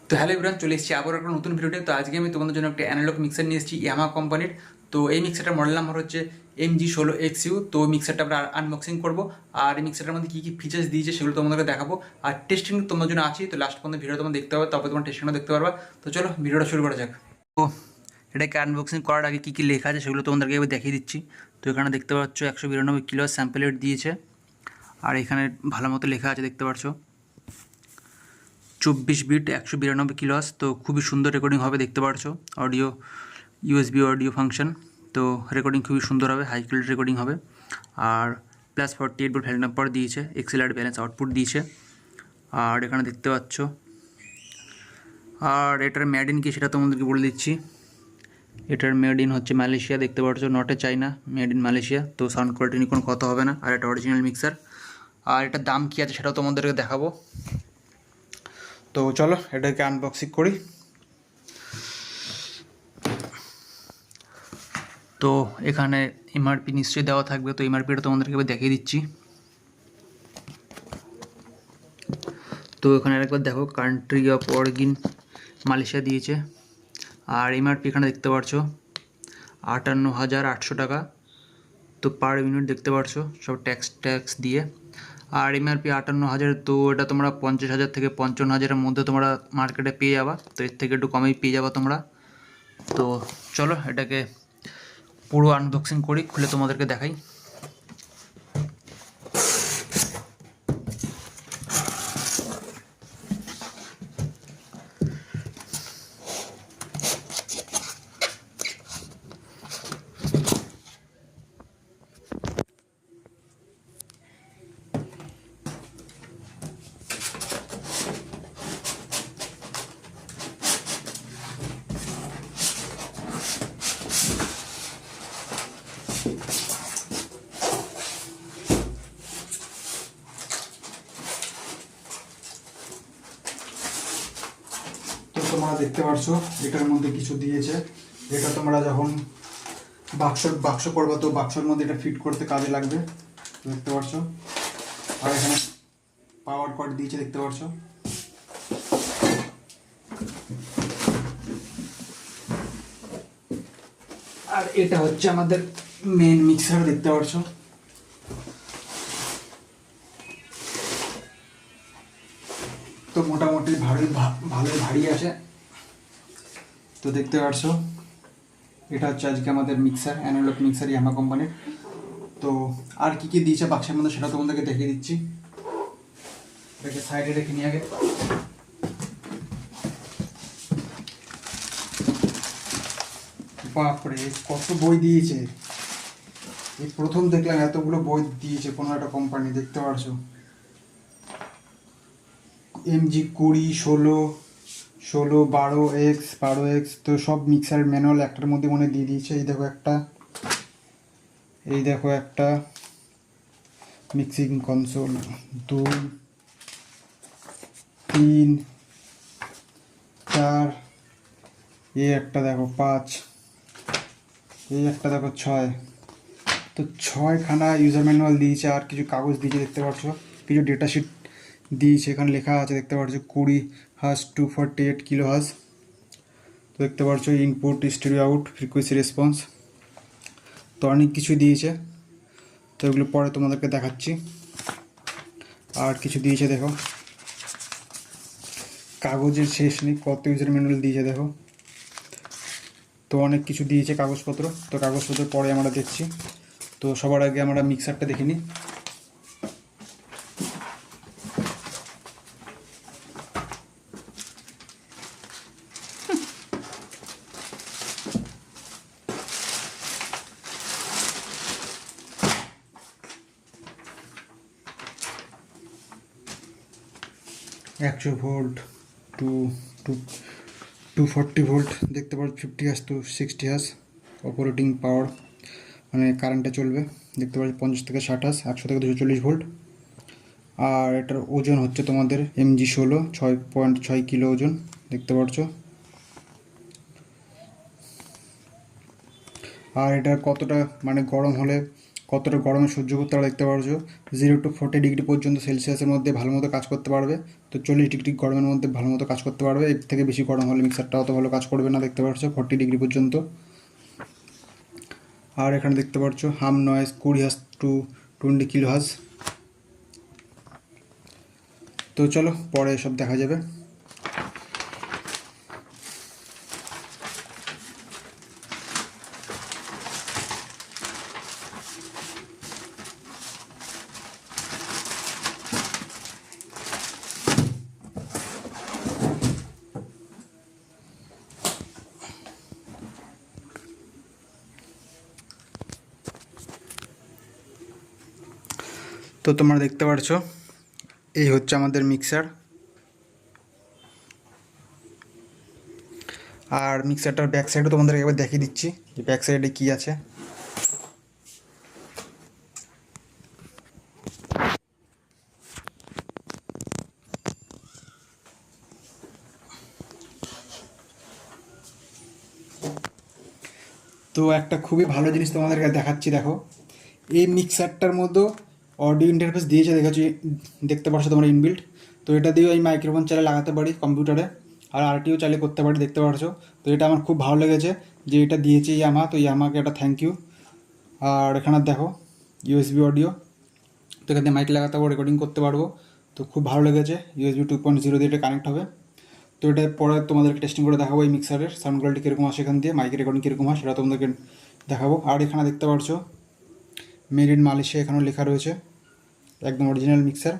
তো hello everyone, চলে এসেছি আবার একটা নতুন ভিডিওতে। তো আজকে আমি তোমাদের জন্য একটা অ্যানালগ মিক্সার নিয়ে এসেছি ইয়ামা কোম্পানির। তো এই মিক্সারটার মডেল নাম্বার হচ্ছে MG16XU। তো মিক্সারটা আমরা আনবক্সিং করবো, আর এই মিক্সারটার মধ্যে কী কী ফিচার্স দিয়েছে সেগুলো তোমাদেরকে দেখাবো। আর টেস্টিং তোমার জন্য আছি, তো লাস্ট পর্যন্ত ভিডিও তোমার দেখতে হবে, তবে তোমার টেস্টিংটা দেখতে পারবা। তো চলো ভিডিওটা শুরু করা যাক। তো এটাকে আনবক্সিং করার আগে কী কী লেখা আছে সেগুলো তোমাদেরকে এবার দেখিয়ে দিচ্ছি। তো এখানে দেখতে পাচ্ছ 192 কিলো স্যাম্পল রেট দিয়েছে, আর এখানে ভালো মতো লেখা আছে দেখতে পাচ্ছ 24 বিট 192 কিলোহার্জ। তো খুবই সুন্দর রেকর্ডিং হবে দেখতে পাচ্ছো। অডিও USB অডিও ফাংশন, তো রেকর্ডিং খুবই সুন্দর হবে, হাই কোয়ালিটি রেকর্ডিং হবে। আর প্লাস 48 ভোল্ট ভ্যালু নাম্বার দিয়েছে, XLR ব্যালেন্স আউটপুট দিয়েছে। আর এখানে দেখতে পাচ্ছ, আর এটার মেড ইন কি সেটা তোমাদেরকে বলে দিচ্ছি। এটার মেড ইন হচ্ছে মালয়েশিয়া, দেখতে পাচ্ছ, not a China, made in Malaysia. তো সাউন্ড কোয়ালিটি নিয়ে কোনো কথা হবে না। আর এটা অরিজিনাল মিক্সার। আর এটার দাম কী আছে সেটাও তোমাদেরকে দেখাবো। তো চলো এটাকে আনবক্সিং করি। তো এখানে এমআরপি নিশ্চয়ই দেওয়া থাকবে, তো এমআরপিটা তোমাদেরকে এবার দেখিয়ে দিচ্ছি। তো এখানে আরেকবার দেখো, কান্ট্রি অফ অরিজিন মালয়েশিয়া দিয়েছে। আর এমআরপি এখানে দেখতে পাচ্ছ 58,800 টাকা। তো পার ইউনিট দেখতে পাচ্ছ সব ট্যাক্স দিয়ে। আর এমআরপি 58,000, তো এটা তোমরা 50,000 থেকে 55,000-এর মধ্যে তোমরা মার্কেটে পেয়ে যাবা। তো এর থেকে একটু কমেই পেয়ে যাবা তোমরা। তো চলো এটাকে পুরো আনবক্সিং করি, খুলে তোমাদেরকে দেখাই। তো তোমরা দেখতে পারছো এটার মধ্যে কিছু দিয়েছে। এটা তোমরা যখন বাক্স করবে, তো বাক্সের মধ্যে এটা ফিট করতে কাজে লাগবে, দেখতে পারছো। আর এখানে পাওয়ার কর্ড দিয়েছে দেখতে পারছো। আর এটা হচ্ছে আমাদের মেন মিক্সার, দেখতে পারছো। তো মোটামুটি ভালোই ভারী আছে। তো দেখতে পারছো এটা হচ্ছে আজকে আমাদের মিক্সার, অ্যানালগ মিক্সার ইয়ামা কোম্পানির। তো আর কি কি দিয়েছে বাক্সের মধ্যে সেটা তোমাদেরকে দেখিয়ে দিচ্ছি। এটাকে সাইডে রেখে নিয়ে আগে। বাপরে কত বই দিয়েছে! এই প্রথম দেখলাম এতগুলো বই দিয়েছে কোনো একটা কোম্পানি, দেখতে পারছো। MG20, 16, 12X, তো সব মিক্সার ম্যানুয়াল একটার মধ্যে মনে দিয়ে দিয়েছে। এই দেখো একটা মিক্সিং কনসোল, 2, 3, 4, এই একটা দেখো 5, এই একটা দেখো 6। তো 6খানা ইউজার ম্যানুয়াল দিয়েছে, আর কিছু কাগজ দিয়েছে দেখতে পাচ্ছ, কিছু ডেটা শিট দিয়েছে। এখানে লেখা আছে দেখতে পাচ্ছ 20 হার্জ 248 কিলো হার্জ। তো দেখতে পাচ্ছ input, stereo out, frequency response, তো অনেক কিছু দিয়েছে। তো এগুলো পরে তোমাদেরকে দেখাচ্ছি। আর কিছু দিয়েছে দেখো, কাগজের শেষ নেই, কত ইউজার ম্যানুয়াল দিয়েছে দেখো। তো অনেক কিছু দিয়েছে কাগজপত্র, তো কাগজপত্র পরে আমরা দেখছি। তো সবার আগে আমরা মিক্সারটা দেখে নিই। একশো ভোল্ট, টু টু 240 ভোল্ট দেখতে পাচ্ছ, 50 হার্জ টু 60 হার্জ অপারেটিং পাওয়ার, মানে কারেন্টে চলবে। দেখতে পাচ্ছ 50 থেকে 60 হার্জ, 100 থেকে 240 ভোল্ট। আর এটার ওজন হচ্ছে তোমাদের MG16, 6.6 কিলো ওজন, দেখতে পাচ্ছ। আর এটা কতটা মানে গরম হলে কতটা গরমে সহ্য করতে পারবে দেখতে পারছো। 0 to 40 ডিগ্রি পর্যন্ত সেলসিয়াসের মধ্যে ভালো মতো কাজ করতে পারবে। তো 40 ডিগ্রি গরমের মধ্যে ভালো মতো কাজ করতে পারবে। এর থেকে বেশি গরম হলে মিক্সারটা অত ভালো কাজ করবে না, দেখতে পাচ্ছ 40 ডিগ্রি পর্যন্ত। আর এখানে দেখতে পাচ্ছ হাম নয়েজ 20 Hz to 20 kHz। তো চলো পরে সব দেখা যাবে। তো তোমরা দেখতে পাচ্ছ এই হচ্ছে আমাদের মিক্সার। আর মিক্সারটার ব্যাক সাইডও তোমাদেরকে একবার দেখিয়ে দিচ্ছি যে ব্যাক সাইডে কী আছে। তো একটা খুবই ভালো জিনিস তোমাদেরকে দেখাচ্ছি, দেখো এই মিক্সারটার মধ্যে অডিও ইন্টারফেস দিয়েছে, দেখতে পাচ্ছ তোমরা ইনবিল্ট। তো এটা দিয়েও এই মাইক্রোফোন চালিয়ে লাগাতে পারি কম্পিউটারে, আর আরটিও চালিয়ে করতে পারি, দেখতে পাচ্ছ। তো এটা আমার খুব ভালো লেগেছে যে এটা দিয়েছে ইয়ামাহা, তো ইয়ামাহাকে একটা থ্যাংক ইউ। আর এখানে দেখো ইউএসবি অডিও, তো এখানে মাইক লাগাতে পারবো, রেকর্ডিং করতে পারবো। তো খুব ভালো লেগেছে, ইউএসবি 2.0 দিয়ে এটা কানেক্ট হবে। তো এটা পরে তোমাদেরকে টেস্টিং করে দেখাবো এই মিক্সারের সাউন্ড কোয়ালিটি কীরকম আসে, এখান দিয়ে মাইকের রেকর্ডিং কীরকম হয় সেটা তোমাদেরকে দেখাবো। আর এখানে দেখতে পাচ্ছ মেড ইন মালয়েশিয়া এখানেও লেখা রয়েছে, একদম অরিজিনাল মিক্সার।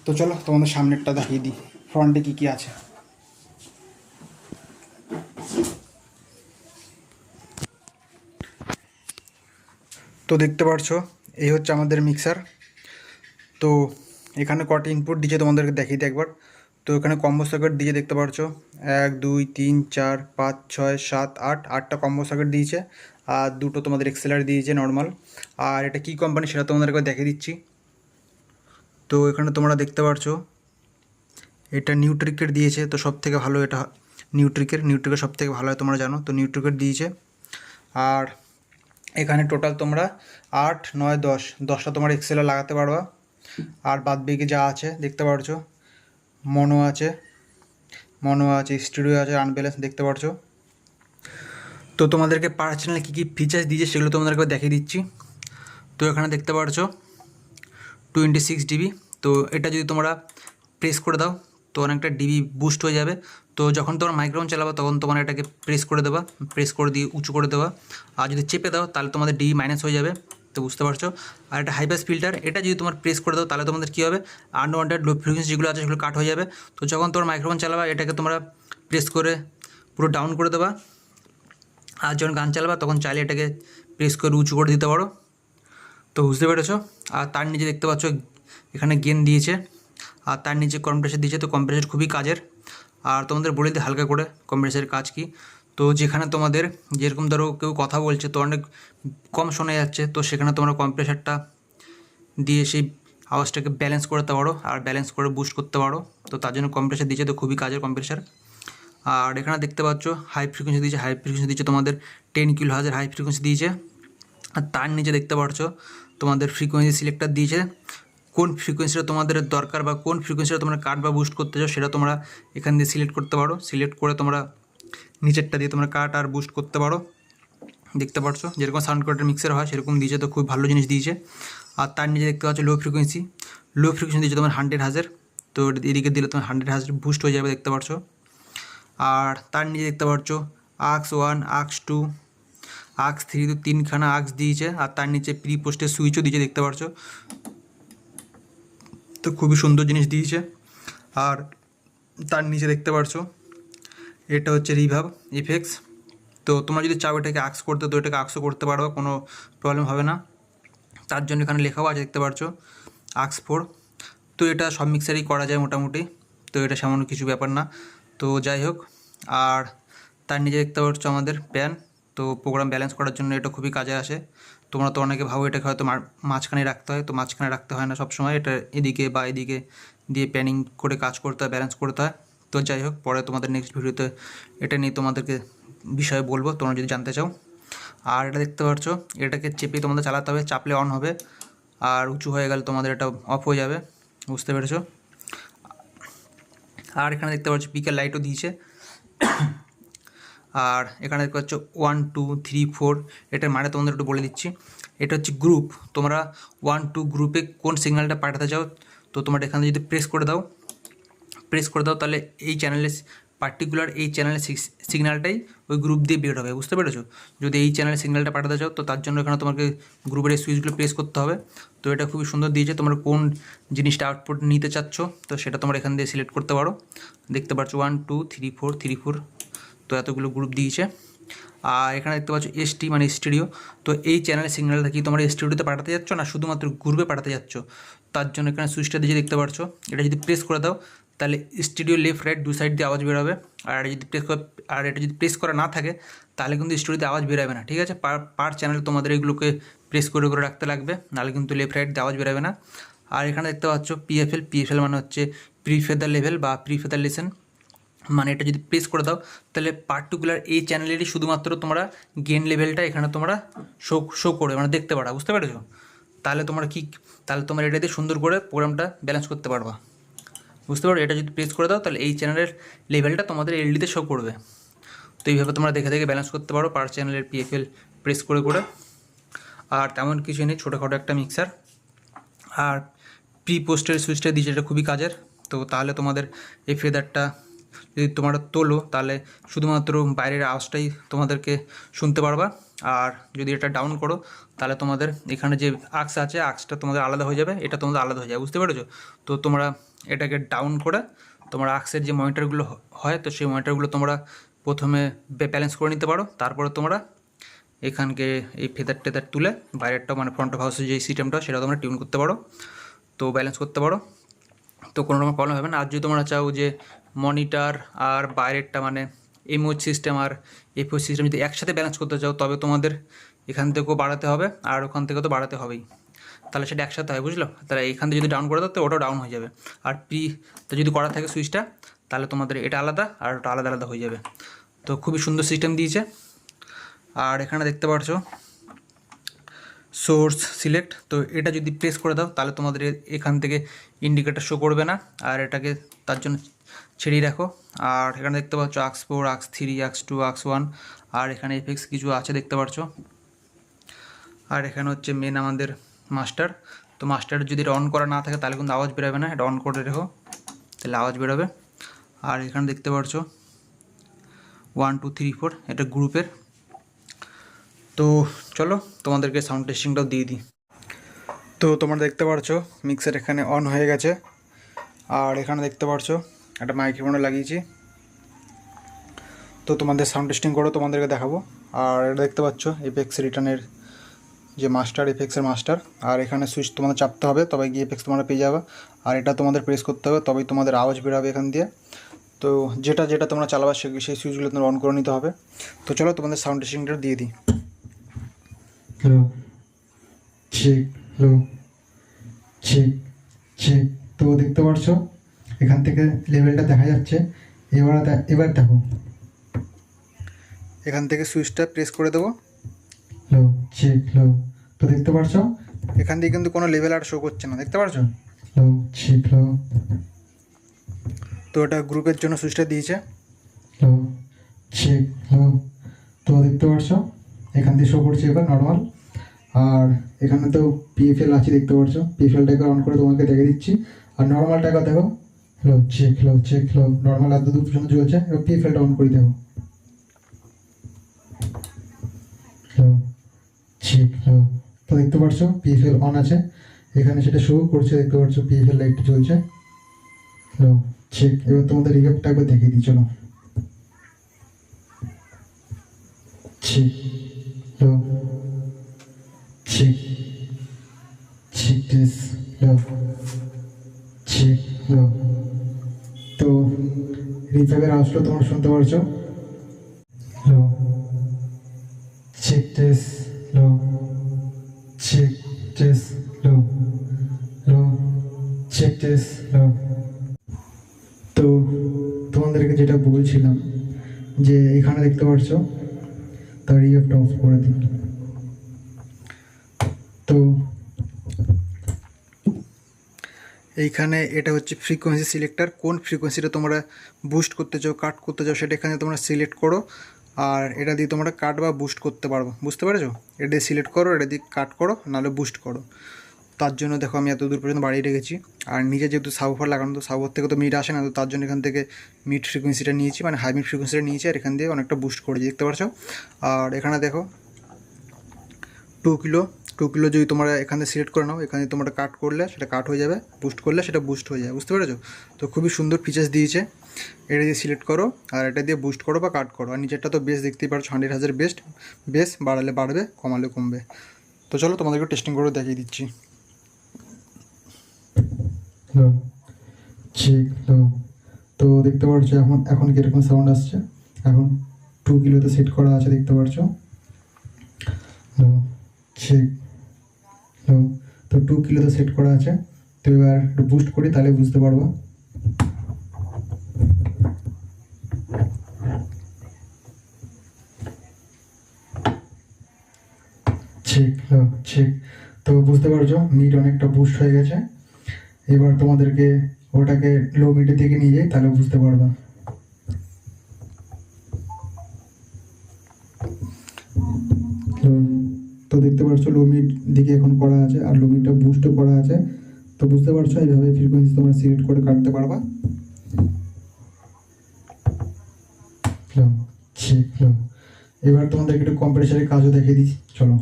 তো চলো তোমাদের সামনেরটা দেখিয়ে দিই ফ্রন্টে কী কী আছে। তো দেখতে পাচ্ছো এই হচ্ছে আমাদের মিক্সার। তো এখানে কটা ইনপুট দিয়েছে তোমাদেরকে দেখিয়ে দিই একবার। তো এখানে কম্বো সার্কিট দিয়ে দেখতে পাচ্ছ 1 2 3 4 5 6 7 8, 8টা কম্বো সার্কিট দিয়েছে। আর দুটো তোমাদের এক্সেলার দিয়েছে নর্মাল। আর এটা কী কোম্পানি সেটা তোমাদেরকে দেখিয়ে দিচ্ছি। তো এখানে তোমরা দেখতে পাচ্ছ এটা নিউট্রিকের দিয়েছে। তো সব থেকে ভালো এটা নিউট্রিকের সব থেকে ভালো হয় তোমরা জানো, তো নিউট্রিকের দিয়েছে। আর এখানে টোটাল তোমরা 8 9 10 10টা তোমার এক্সেলার লাগাতে পারবা। আর বাদ বাকি যা আছে দেখতে পাচ্ছ, মনো আছে, স্টুডিও আছে, আনব্যালেন্স দেখতে পাচ্ছ। তো তোমাদেরকে পার্সোনালি কী কী ফিচার্স দিয়েছে সেগুলো তোমাদেরকে দেখিয়ে দিচ্ছি। তো এখানে দেখতে পাচ্ছ 26 ডিবি। তো এটা যদি তোমরা প্রেস করে দাও তো অনেকটা ডিবি বুস্ট হয়ে যাবে। তো যখন তোমরা মাইক্রোফোন চালাবো তখন তোমরা এটাকে প্রেস করে দেবা, প্রেস করে দিয়ে উঁচু করে দেওয়া। আর যদি চেপে দাও তাহলে তোমাদের ডিবি মাইনাস হয়ে যাবে, তো বুঝতে পারছো। আর এটা হাই পাস ফিল্টার, এটা যদি তোমার প্রেস করে দাও তাহলে তোমাদের কী হবে, আনওয়ান্টেড লো ফ্রিকোয়েন্সি যেগুলো আছে সেগুলো কাট হয়ে যাবে। তো যখন তোমার মাইক্রোফোন চালাবা এটাকে তোমরা প্রেস করে পুরো ডাউন করে দেবা। আর যখন গান চালাবা তখন চাইলে এটাকে প্রেস করে উঁচু করে দিতে পারো, তো বুঝতে পেরেছো। আর তার নিচে দেখতে পাচ্ছ এখানে গেন দিয়েছে, আর তার নিচে কম্প্রেসার দিয়েছে। তো কম্প্রেসার খুবই কাজের। আর তোমাদের বলে দিই হালকা করে কম্প্রেসারের কাজ কি। তো যেখানে তোমাদের যেরকম ধরো কেউ কথা বলছে তো অনেক কম শোনা যাচ্ছে, তো সেখানে তোমরা কম্প্রেসারটা দিয়ে সেই আওয়াজটাকে ব্যালেন্স করতে পারো আর ব্যালেন্স করে বুস্ট করতে পারো। তো তার জন্য কম্প্রেসার দিয়েছে, তো খুবই কাজের কম্প্রেসার। আর এখানে দেখতে পাচ্ছ হাই ফ্রিকোয়েন্সি দিয়েছে তোমাদের 10 kHz হাই ফ্রিকোয়েন্সি দিয়েছে। আর তার নিচে দেখতে পাচ্ছ তোমাদের ফ্রিকোয়েন্সি সিলেক্টর দিয়েছে, কোন ফ্রিকোয়েন্সিটা তোমাদের দরকার বা কোন ফ্রিকোয়েন্সিটা তোমরা কাট বা বুস্ট করতে চাও সেটা তোমরা এখান দিয়ে সিলেক্ট করতে পারো। সিলেক্ট করে তোমরা নিচেরটা দিয়ে তোমরা কাট আর বুস্ট করতে পারো, দেখতে পাচ্ছ যেরকম সাউন্ড কোয়ালিটির মিক্সার হয় সেরকম দিয়েছে, তো খুব ভালো জিনিস দিয়েছে। আর তার নিচে দেখতে পাচ্ছ লো ফ্রিকোয়েন্সি দিয়েছে তোমার 100 Hz। তো এদিকে দিলে তোমার 100 Hz বুস্ট হয়ে যাবে, দেখতে পাচ্ছ। আর তার নিচে দেখতে পাচ্ছ AUX 1 AUX 2 AUX 3, তো 3খানা AUX দিয়েছে। আর তার নিচে প্রি পোস্টের সুইচও দিয়েছে, দেখতে পাচ্ছ। তো খুবই সুন্দর জিনিস দিয়েছে। আর তার নিচে দেখতে পাচ্ছ এটা হচ্ছে রিভার্ব ইফেক্টস। তো তোমরা যদি চাও এটাকে AUX করতে তো এটাকে AUXও করতে পারো, কোনো প্রবলেম হবে না। তার জন্য এখানে লেখাও আছে, দেখতে পাচ্ছ AUX 4। তো এটা সব মিক্সারই করা যায় মোটামুটি, তো এটা সেমন কিছু ব্যাপার না। তো যাই হোক, আর তার নিচে দেখতে পাচ্ছ আমাদের প্যান। তো প্রোগ্রাম ব্যালেন্স করার জন্য এটা খুবই কাজে আসে। তোমরা তো অনেকে ভাবো এটাকে হয়তো মাঝখানে রাখতে হয়, তো মাঝখানে রাখতে হয় না, সবসময় এটা এদিকে বা এদিকে দিয়ে প্যানিং করে কাজ করতে হয়, ব্যালেন্স করতে হয়। তো যাই হোক, পরে তোমাদের নেক্সট ভিডিওতে এটা নিয়ে তোমাদেরকে বিষয়ে বলবো তোমরা যদি জানতে চাও। আর এটা দেখতে পাচ্ছ, এটাকে চেপে তোমাদের চালাতে হবে, চাপলে অন হবে, আর উঁচু হয়ে গেলে তোমাদের এটা অফ হয়ে যাবে, বুঝতে পেরেছো। আর এখানে দেখতে পাচ্ছ পিকের লাইটও দিয়েছে। আর এখানে দেখতে পাচ্ছ 1 2 3 4, এটার মানে তোমাদের একটু বলে দিচ্ছি। এটা হচ্ছে গ্রুপ, তোমরা 1 2 গ্রুপে কোন সিগন্যালটা পাঠাতে চাও, তো তোমরা এখানে যদি প্রেস করে দাও তাহলে এই চ্যানেলে পার্টিকুলার এই চ্যানেলের সিগন্যালটাই ওই গ্রুপ দিয়ে বের হবে, বুঝতে পেরেছো। যদি এই চ্যানেলের সিগন্যালটা পাঠাতে চাও তো তার জন্য এখানে তোমাকে গ্রুপের এই সুইচগুলো প্রেস করতে হবে। তো এটা খুবই সুন্দর দিয়েছে, তোমরা কোন জিনিসটা আউটপুট নিতে চাচ্ছ তো সেটা তোমরা এখান দিয়ে সিলেক্ট করতে পারো। দেখতে পাচ্ছ 1 2 3 4 3 4, তো এতগুলো গ্রুপ দিয়েছে। আর এখানে দেখতে পাচ্ছ এসটি মানে স্টুডিও, তো এই চ্যানেলের সিগন্যালটা কি তোমরা স্টুডিওতে পাঠাতে যাচ্ছ না শুধুমাত্র গ্রুপে পাঠাতে যাচ্ছ, তার জন্য এখানে সুইচটা দিয়ে দেখতে পাচ্ছ, এটা যদি প্রেস করে দাও তাহলে স্টুডিও লেফট রাইট দু সাইড দিয়ে আওয়াজ বেরোবে। আর এটা যদি প্রেস করা না থাকে তাহলে কিন্তু স্টুডিওতে আওয়াজ বেরোবে না, ঠিক আছে। পার চ্যানেল তোমাদের এগুলোকে প্রেস করে রাখতে লাগবে, নাহলে কিন্তু লেফট রাইট দিয়ে আওয়াজ বেরোবে না। আর এখানে দেখতে পাচ্ছ পিএফএল মানে হচ্ছে প্রি ফেদার লেভেল বা প্রি ফেদার লিসেন, মানে এটা যদি প্রেস করে দাও তাহলে পার্টিকুলার এই চ্যানেলেরই শুধুমাত্র তোমরা গেন লেভেলটা এখানে তোমরা শো করবে, মানে দেখতে পারো, বুঝতে পেরেছো। তাহলে তোমরা এটা দিয়ে সুন্দর করে প্রোগ্রামটা ব্যালেন্স করতে পারবা, বুঝতে পারো। এটা যদি প্রেস করে দাও তাহলে এই চ্যানেলের লেভেলটা তোমাদের এলডিতে শো করবে। তো এইভাবে তোমরা দেখে দেখে ব্যালেন্স করতে পারো পার চ্যানেলের পিএফএল প্রেস করে। আর তেমন কিছু নেই, ছোটোখাটো একটা মিক্সার। আর প্রি পোস্টের সুইচটা দিয়েছে, এটা খুবই কাজের। তো তাহলে তোমাদের এই ফেদারটা যদি তোমরা তোলো তাহলে শুধুমাত্র বাইরের আওয়াজটাই তোমাদেরকে শুনতে পারবা। আর যদি এটা ডাউন করো তাহলে তোমাদের এখানে যে আক্স আছে আক্সটা তোমাদের আলাদা হয়ে যাবে, এটা তোমাদের আলাদা হয়ে যাবে, বুঝতে পেরেছো। তো তোমরা এটাকে ডাউন করে তোমরা আক্সের যে মনিটরগুলো হয় তো সেই মনিটরগুলো তোমরা প্রথমে ব্যালেন্স করে নিতে পারো, তারপরে তোমরা এখানকে এই ফেদার তুলে বাইরেরটা মানে ফ্রন্ট অফ হাউসের যে সিস্টেমটা সেটা তোমরা টিউন করতে পারো, তো ব্যালেন্স করতে পারো, তো কোনো রকম প্রবলেম হবে না। আর যদি তোমরা চাও যে মনিটর আর বাইরেরটা মানে এমওএইচ সিস্টেম আর এফওএইচ সিস্টেম যদি একসাথে ব্যালেন্স করতে চাও তবে তোমাদের এখান থেকেও বাড়াতে হবে আর ওখান থেকেও তো বাড়াতে হবেই, তাহলে সেটা একসাথে হয়, বুঝলো। তাহলে এখান থেকে যদি ডাউন করে দাও তো ওটাও ডাউন হয়ে যাবে। আর তো যদি করা থাকে সুইচটা তাহলে তোমাদের এটা আলাদা আর ওটা আলাদা আলাদা হয়ে যাবে। তো খুবই সুন্দর সিস্টেম দিয়েছে। আর এখানে দেখতে পাচ্ছ সোর্স সিলেক্ট, তো এটা যদি প্রেস করে দাও তাহলে তোমাদের এখান থেকে ইন্ডিকেটার শো করবে না, আর এটাকে তার জন্য ছেড়েই রাখো। আর এখানে দেখতে পাচ্ছ আক্স 4 আক্স 3 আক্স 2 আক্স 1, আর এখানে এফেক্টস কিছু আছে দেখতে পাচ্ছ। আর এখানে হচ্ছে মেন আমাদের মাস্টার, তো মাস্টার যদি এটা অন করা না থাকে তাহলে কিন্তু আওয়াজ বেরোবে না, এটা অন করে রেখো তাহলে আওয়াজ বেরোবে। আর এখানে দেখতে পাচ্ছ 1 2 3 4 এটা গ্রুপের। তো চলো তোমাদেরকে সাউন্ড টেস্টিংটাও দিয়ে দিই। তো তোমরা দেখতে পাচ্ছ মিক্সার এখানে অন হয়ে গেছে, আর এখানে দেখতে পাচ্ছ একটা মাইক্রোফোনে লাগিয়েছি। তো তোমাদের সাউন্ড টেস্টিং করো, তোমাদেরকে দেখাবো। আর এটা দেখতে পাচ্ছ এফেক্স রিটার্নের যে মাস্টার, এফেক্সের মাস্টার। আর এখানে সুইচ তোমাদের চাপতে হবে তবে গিয়ে এফেক্স তোমরা পেয়ে যাবে, আর এটা তোমাদের প্রেস করতে হবে তবেই তোমাদের আওয়াজ বেরোবে এখান দিয়ে। তো যেটা যেটা তোমরা চালাবা সেই সুইচগুলো তোমার অন করে নিতে হবে। তো চলো তোমাদের সাউন্ড টেস্টিংটা দিয়ে দিই। Hello check, hello check check. তো দেখতে পাচ্ছ এখান থেকে লেভেলটা দেখা যাচ্ছে। এবার দেখো, এখান থেকে সুইচটা প্রেস করে দেবো, হ্যালো চেক, হ্যালো। তো দেখতে পাচ্ছ এখান দিয়ে কিন্তু কোনো লেভেল আর শো করছে না, দেখতে পাচ্ছ। Hello check, hello. তো এটা গ্রুপের জন্য সুইচটা দিয়েছে। Hello check, hello. তো দেখতে পাচ্ছ এখান দিয়ে শো করছে এবার নর্মাল। আর এখানে তো পিএফএল আছে দেখতে পাচ্ছ, পিএফএলটাকে অন করে তোমাকে দেখে দিচ্ছি। আর নর্মালটাকে দেখো, hello check, hello check, hello. Normal এত দূর পর্যন্ত চলছে, এবার পিএফএলটা অন করে দেখো, হ্যালো চেক, হ্যালো। তো দেখতে পাচ্ছ পিএফএল অন আছে, এখানে সেটা শো করছে, দেখতে পাচ্ছ পিএফএল লাইটটা জ্বলছে, হ্যালো চেক। এবার তোমাদের রিক্যাপটা একবার দেখিয়ে দিই, চলো check, hello check check this, hello check, hello. তো রিভাইভের আওয়াজটা তোমরা শুনতে পারছো, hello check this, hello check this, hello hello check this, hello. তো তোমাদেরকে যেটা বলছিলাম যে এখানে দেখতে পাচ্ছ তার রিভাবটা অফ করে দিই। তো এইখানে এটা হচ্ছে ফ্রিকোয়েন্সি সিলেক্টর, কোন ফ্রিকোয়েন্সিটা তোমরা বুস্ট করতে চাও, কাট করতে চাও সেটা এখানে তোমরা সিলেক্ট করো, আর এটা দিয়ে তোমরা কাট বা বুস্ট করতে পারবো, বুঝতে পেরেছো? এটা দিয়ে সিলেক্ট করো, এটা দিয়ে কাট করো, নাহলে বুস্ট করো। তার জন্য দেখো আমি এত দূর পর্যন্ত বাড়িয়ে রেখেছি। আর নিচে যেহেতু সাবওয়ুফার লাগানো, তো সাবওয়ুফার থেকে তো মিড আসে না, তো তার জন্য এখান থেকে মিড ফ্রিকোয়েন্সিটা নিয়েছি, মানে হাই মিড ফ্রিকোয়েন্সিটা নিয়েছি, আর এখান দিয়ে অনেকটা বুস্ট করেছি, দেখতে পাচ্ছ। আর এখানে দেখো 2 কিলো যদি তোমরা এখানে সিলেক্ট করে নাও, এখানে তোমরা কাট করলে সেটা কাট হয়ে যাবে, বুস্ট করলে সেটা বুস্ট হয়ে যাবে, বুঝতে পেরেছো? তো খুবই সুন্দর ফিচার্স দিয়েছে। এটা দিয়ে সিলেক্ট করো, আর এটা দিয়ে বুস্ট করো বা কাট করো। আর নিচেরটা তো বেস দেখতেই পারছো, 100,000 বেস বাড়ালে বাড়বে, কমালে কমবে। তো চলো তোমাদেরকে টেস্টিং করে দেখিয়ে দিচ্ছি। Hello, check, hello. তো দেখতে পাচ্ছ এখন কীরকম সাউন্ড আসছে। এখন 2 কিলোতে সেট করা আছে, দেখতে পাচ্ছ। Hello, check, hello. তো 2 কিলোতে সেট করা আছে। তো এবার একটু বুস্ট করি, তাহলে বুঝতে পারবো। Check, hello, check. তো বুঝতে পারছো মিড অনেকটা বুস্ট হয়ে গেছে। এবার তোমাদেরকে ওটাকে লো মিডের দিকে নিয়ে যাই, তাহলে বুঝতে পারবা। তো দেখতে পাচ্ছ লো মিড দিকে এখন করা আছে, আর লো মিডটা বুস্টও করা আছে। তো বুঝতে পারছো এইভাবে ফ্রিকোয়েন্সি তোমরা সিলেক্ট করে কাটতে পারবা। Hello, check, hello. এবার তোমাদেরকে একটু কম্প্রেসারের কাজও দেখিয়ে দিই, চলো।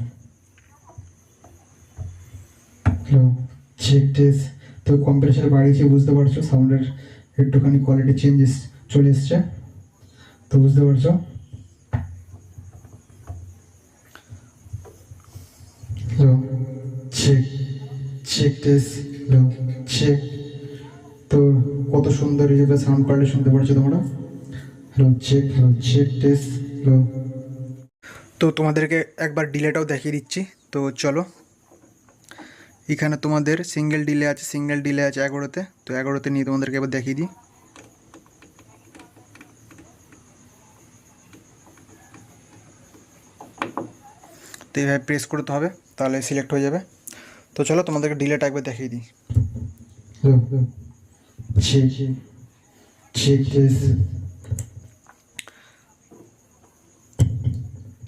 Hello, check, test. তো কম্প্রেসার বাড়িয়েছে, বুঝতে পারছো সাউন্ডের একটুখানি কোয়ালিটি চেঞ্জেস চলে এসছে, তো বুঝতে পারছো। Hello, check, check, test, hello, check. তো কত সুন্দর হিসেবে সাউন্ড কোয়ালিটি শুনতে পারছো তোমরা। Hello, check, hello, check, test, hello. তো তোমাদেরকে একবার ডিলেটাও দেখিয়ে দিচ্ছি, তো চলো। এখানে তোমাদের সিঙ্গেল ডিলে আছে 11-তে। তো 11তে নিয়ে তোমাদেরকে এবার দেখিয়ে দিই। তো এইভাবে প্রেস করতে হবে, তাহলে সিলেক্ট হয়ে যাবে। তো চলো তোমাদেরকে ডিলেটা একবার দেখিয়ে দিই। Check, check, test,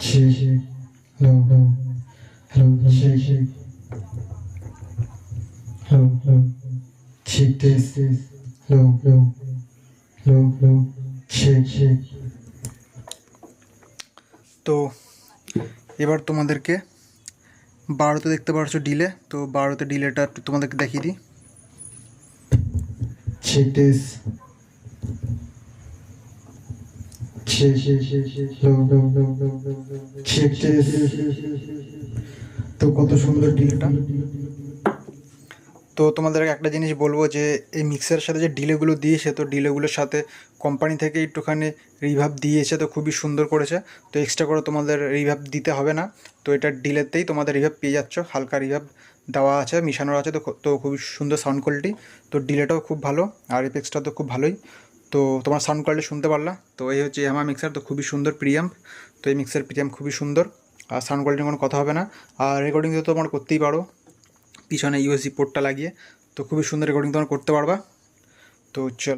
check, hello, hello, check, hello, check, test, hello, hello, check. তো এবার তোমাদেরকে 12তে দেখতে পাচ্ছ ডিলে, তো 12তে ডিলেটা তোমাদেরকে দেখিয়ে দিই। Check, test, check, test. তো কত সুন্দর ডিলেটা। তো তোমাদেরকে একটা জিনিস বলবো যে এই মিক্সারের সাথে যে ডিলেগুলো দিয়েছে, তো ডিলেগুলোর সাথে কোম্পানি থেকে একটুখানি রিভাব দিয়েছে, তো খুবই সুন্দর করেছে। তো এক্সট্রা করে তোমাদের রিভাব দিতে হবে না, তো এটা ডিলেতেই তোমাদের রিভাব পেয়ে যাচ্ছ, হালকা রিভাব দেওয়া আছে, মিশানো আছে। তো খুবই সুন্দর সাউন্ড কোয়ালিটি। তো ডিলেটাও খুব ভালো, আর এফেক্টসটা তো খুব ভালোই। তো তোমার সাউন্ড কোয়ালিটি শুনতে পারলা। তো এই হচ্ছে আমার মিক্সার, তো খুবই সুন্দর প্রিয়াম্প। তো এই মিক্সার প্রিয়াম্প খুবই সুন্দর, আর সাউন্ড কোয়ালিটির কোনো কথা হবে না। আর রেকর্ডিং তো তোমরা করতেই পারো পিছনে ইউএসবি পোর্টটা লাগিয়ে, তো খুবই সুন্দর রেকর্ডিং তোমরা করতে পারবা। তো চল।